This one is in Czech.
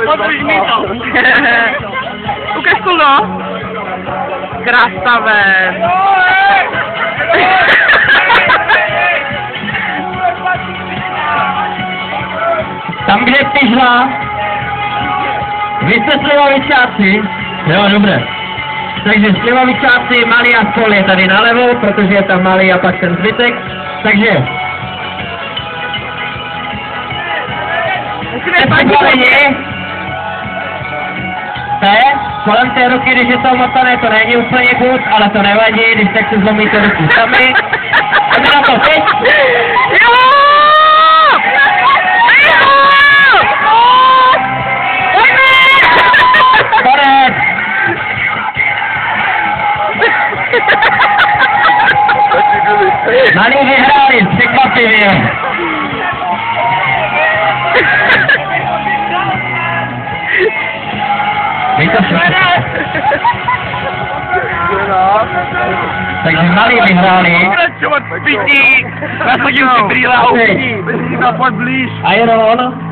Podrž mi to. Ukaž kulno. Krastavec. Tam, kde je tyžla, vy jste slivovičáci, jo, dobré. Takže slivovičáci, malý a spol je tady nalevo, protože je tam malý a pak ten zbytek, takže kolem té ruky, když je to omotané, to není úplně good, ale to nevadí, když tak si zlomíte ruku sami. Pojďme na to, teď! Jo! Konec! Malí vyhráli, překvapivě. Vy to takže malí vyhráli. Pokračovat, píti! Já chodím si brýle a uvidí. Pojď blíž. Iron.